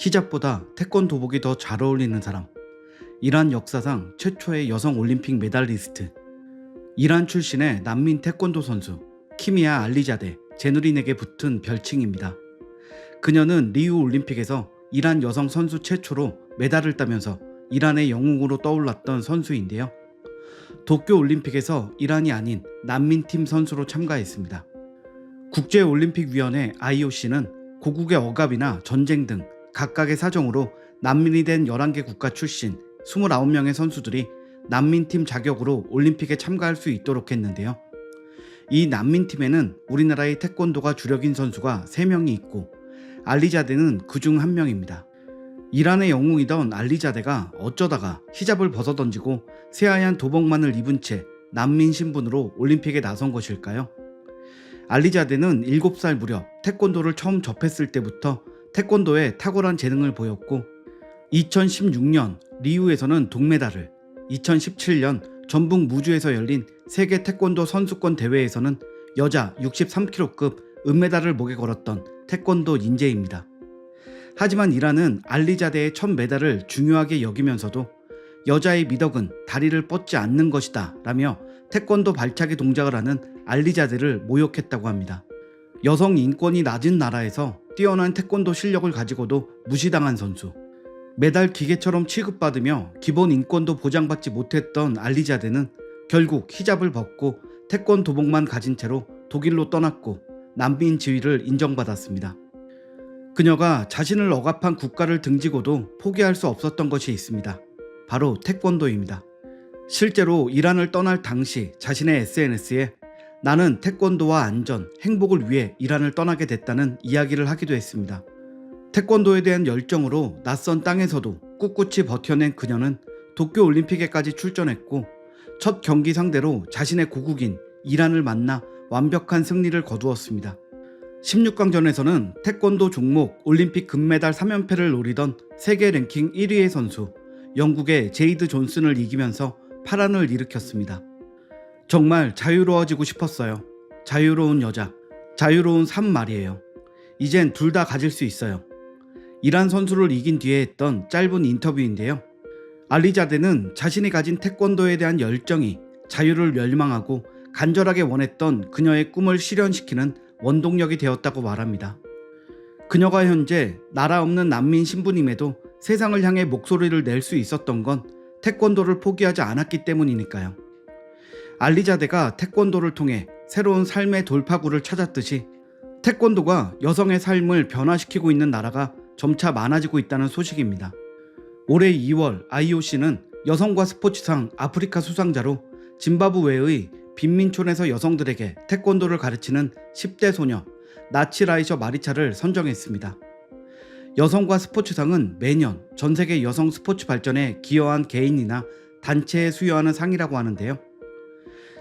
히잡보다 태권도복이 더 잘 어울리는 사람. 이란 역사상 최초의 여성 올림픽 메달리스트. 이란 출신의 난민 태권도 선수 키미아 알리자데 제누린에게 붙은 별칭입니다. 그녀는 리우 올림픽에서 이란 여성 선수 최초로 메달을 따면서 이란의 영웅으로 떠올랐던 선수인데요. 도쿄 올림픽에서 이란이 아닌 난민팀 선수로 참가했습니다. 국제올림픽위원회 IOC는 고국의 억압이나 전쟁 등 각각의 사정으로 난민이 된 11개 국가 출신 29명의 선수들이 난민팀 자격으로 올림픽에 참가할 수 있도록 했는데요. 이 난민팀에는 우리나라의 태권도가 주력인 선수가 3명이 있고 알리자데는 그중 1명입니다. 이란의 영웅이던 알리자데가 어쩌다가 히잡을 벗어던지고 새하얀 도복만을 입은 채 난민 신분으로 올림픽에 나선 것일까요? 알리자데는 7살 무렵 태권도를 처음 접했을 때부터 태권도에 탁월한 재능을 보였고 2016년 리우에서는 동메달을, 2017년 전북 무주에서 열린 세계 태권도 선수권 대회에서는 여자 63kg급 은메달을 목에 걸었던 태권도 인재입니다. 하지만 이란은 알리자데의 첫 메달을 중요하게 여기면서도 여자의 미덕은 다리를 뻗지 않는 것이다 라며 태권도 발차기 동작을 하는 알리자데를 모욕했다고 합니다. 여성 인권이 낮은 나라에서 뛰어난 태권도 실력을 가지고도 무시당한 선수, 메달 기계처럼 취급받으며 기본 인권도 보장받지 못했던 알리자데는 결국 히잡을 벗고 태권도복만 가진 채로 독일로 떠났고 난민 지위를 인정받았습니다. 그녀가 자신을 억압한 국가를 등지고도 포기할 수 없었던 것이 있습니다. 바로 태권도입니다. 실제로 이란을 떠날 당시 자신의 SNS에 나는 태권도와 안전, 행복을 위해 이란을 떠나게 됐다는 이야기를 하기도 했습니다. 태권도에 대한 열정으로 낯선 땅에서도 꿋꿋이 버텨낸 그녀는 도쿄올림픽에까지 출전했고 첫 경기 상대로 자신의 고국인 이란을 만나 완벽한 승리를 거두었습니다. 16강전에서는 태권도 종목 올림픽 금메달 3연패를 노리던 세계 랭킹 1위의 선수 영국의 제이드 존슨을 이기면서 파란을 일으켰습니다. 정말 자유로워지고 싶었어요. 자유로운 여자, 자유로운 삶 말이에요. 이젠 둘 다 가질 수 있어요. 이란 선수를 이긴 뒤에 했던 짧은 인터뷰인데요. 알리자데는 자신이 가진 태권도에 대한 열정이 자유를 멸망하고 간절하게 원했던 그녀의 꿈을 실현시키는 원동력이 되었다고 말합니다. 그녀가 현재 나라 없는 난민 신분임에도 세상을 향해 목소리를 낼 수 있었던 건 태권도를 포기하지 않았기 때문이니까요. 알리자데가 태권도를 통해 새로운 삶의 돌파구를 찾았듯이 태권도가 여성의 삶을 변화시키고 있는 나라가 점차 많아지고 있다는 소식입니다. 올해 2월 IOC는 여성과 스포츠상 아프리카 수상자로 짐바브웨의 빈민촌에서 여성들에게 태권도를 가르치는 10대 소녀 나치라이셔 마리차를 선정했습니다. 여성과 스포츠상은 매년 전 세계 여성 스포츠 발전에 기여한 개인이나 단체에 수여하는 상이라고 하는데요.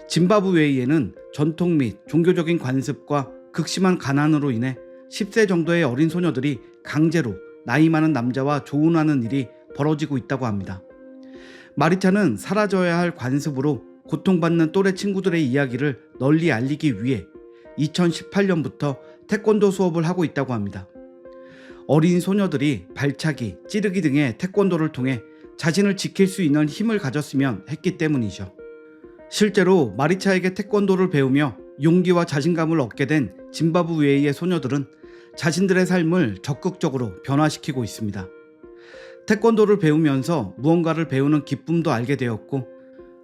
짐바브웨이에는 전통 및 종교적인 관습과 극심한 가난으로 인해 10세 정도의 어린 소녀들이 강제로 나이 많은 남자와 조혼하는 일이 벌어지고 있다고 합니다. 마리차는 사라져야 할 관습으로 고통받는 또래 친구들의 이야기를 널리 알리기 위해 2018년부터 태권도 수업을 하고 있다고 합니다. 어린 소녀들이 발차기, 찌르기 등의 태권도를 통해 자신을 지킬 수 있는 힘을 가졌으면 했기 때문이죠. 실제로 마리차에게 태권도를 배우며 용기와 자신감을 얻게 된 짐바브웨이의 소녀들은 자신들의 삶을 적극적으로 변화시키고 있습니다. 태권도를 배우면서 무언가를 배우는 기쁨도 알게 되었고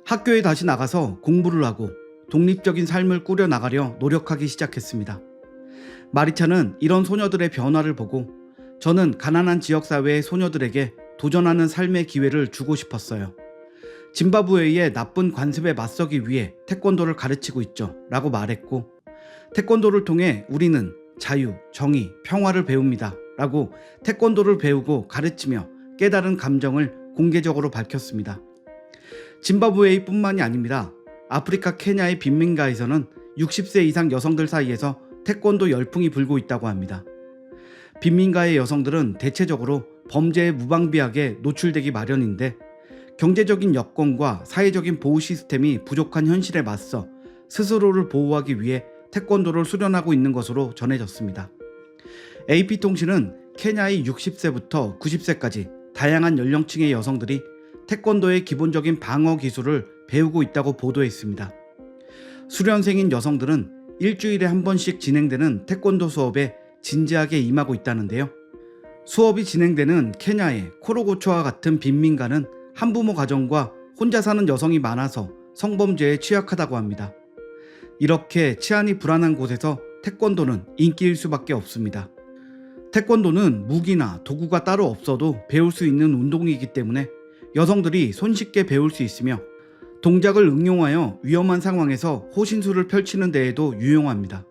학교에 다시 나가서 공부를 하고 독립적인 삶을 꾸려나가려 노력하기 시작했습니다. 마리차는 이런 소녀들의 변화를 보고 저는 가난한 지역사회의 소녀들에게 도전하는 삶의 기회를 주고 싶었어요. 짐바브웨이의 나쁜 관습에 맞서기 위해 태권도를 가르치고 있죠 라고 말했고 태권도를 통해 우리는 자유, 정의, 평화를 배웁니다 라고 태권도를 배우고 가르치며 깨달은 감정을 공개적으로 밝혔습니다. 짐바브웨이뿐만이 아닙니다. 아프리카 케냐의 빈민가에서는 60세 이상 여성들 사이에서 태권도 열풍이 불고 있다고 합니다. 빈민가의 여성들은 대체적으로 범죄에 무방비하게 노출되기 마련인데 경제적인 여건과 사회적인 보호 시스템이 부족한 현실에 맞서 스스로를 보호하기 위해 태권도를 수련하고 있는 것으로 전해졌습니다. AP통신은 케냐의 60세부터 90세까지 다양한 연령층의 여성들이 태권도의 기본적인 방어 기술을 배우고 있다고 보도했습니다. 수련생인 여성들은 일주일에 한 번씩 진행되는 태권도 수업에 진지하게 임하고 있다는데요. 수업이 진행되는 케냐의 코로고초와 같은 빈민가는 한부모 가정과 혼자 사는 여성이 많아서 성범죄에 취약하다고 합니다. 이렇게 치안이 불안한 곳에서 태권도는 인기일 수밖에 없습니다. 태권도는 무기나 도구가 따로 없어도 배울 수 있는 운동이기 때문에 여성들이 손쉽게 배울 수 있으며 동작을 응용하여 위험한 상황에서 호신술을 펼치는 데에도 유용합니다.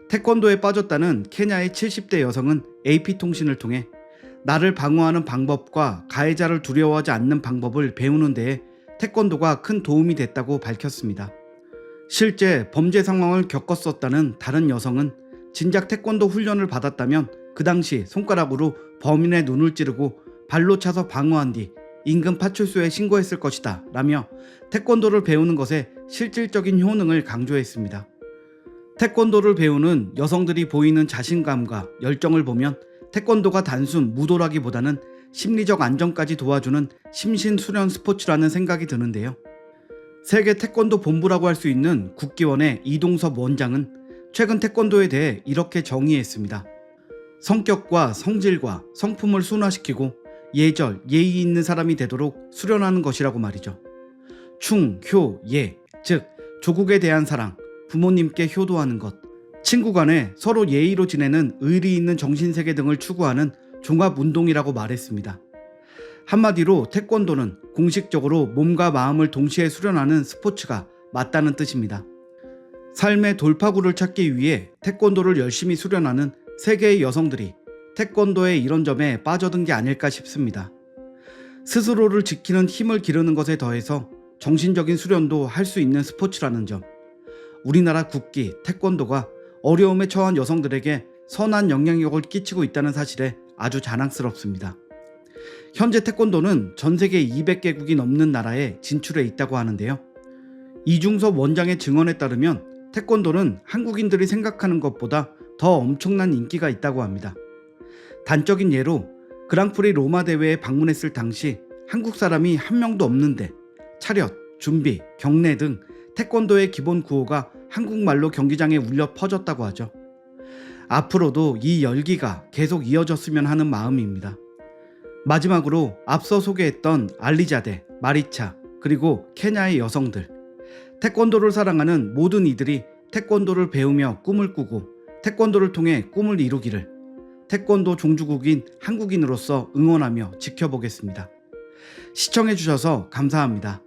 태권도에 빠졌다는 케냐의 70대 여성은 AP통신을 통해 나를 방어하는 방법과 가해자를 두려워하지 않는 방법을 배우는 데에 태권도가 큰 도움이 됐다고 밝혔습니다. 실제 범죄 상황을 겪었었다는 다른 여성은 진작 태권도 훈련을 받았다면 그 당시 손가락으로 범인의 눈을 찌르고 발로 차서 방어한 뒤 인근 파출소에 신고했을 것이다 라며 태권도를 배우는 것에 실질적인 효능을 강조했습니다. 태권도를 배우는 여성들이 보이는 자신감과 열정을 보면 태권도가 단순 무도라기보다는 심리적 안정까지 도와주는 심신수련 스포츠라는 생각이 드는데요. 세계 태권도 본부라고 할 수 있는 국기원의 이동섭 원장은 최근 태권도에 대해 이렇게 정의했습니다. 성격과 성질과 성품을 순화시키고 예절, 예의 있는 사람이 되도록 수련하는 것이라고 말이죠. 충, 효, 예, 즉 조국에 대한 사랑, 부모님께 효도하는 것, 친구 간에 서로 예의로 지내는 의리 있는 정신세계 등을 추구하는 종합운동이라고 말했습니다. 한마디로 태권도는 공식적으로 몸과 마음을 동시에 수련하는 스포츠가 맞다는 뜻입니다. 삶의 돌파구를 찾기 위해 태권도를 열심히 수련하는 세계의 여성들이 태권도의 이런 점에 빠져든 게 아닐까 싶습니다. 스스로를 지키는 힘을 기르는 것에 더해서 정신적인 수련도 할 수 있는 스포츠라는 점, 우리나라 국기 태권도가 어려움에 처한 여성들에게 선한 영향력을 끼치고 있다는 사실에 아주 자랑스럽습니다. 현재 태권도는 전 세계 200개국이 넘는 나라에 진출해 있다고 하는데요. 이중섭 원장의 증언에 따르면 태권도는 한국인들이 생각하는 것보다 더 엄청난 인기가 있다고 합니다. 단적인 예로 그랑프리 로마 대회에 방문했을 당시 한국 사람이 한 명도 없는데 차렷, 준비, 경례 등 태권도의 기본 구호가 한국말로 경기장에 울려 퍼졌다고 하죠. 앞으로도 이 열기가 계속 이어졌으면 하는 마음입니다. 마지막으로 앞서 소개했던 알리자데, 마리차, 그리고 케냐의 여성들, 태권도를 사랑하는 모든 이들이 태권도를 배우며 꿈을 꾸고 태권도를 통해 꿈을 이루기를 태권도 종주국인 한국인으로서 응원하며 지켜보겠습니다. 시청해주셔서 감사합니다.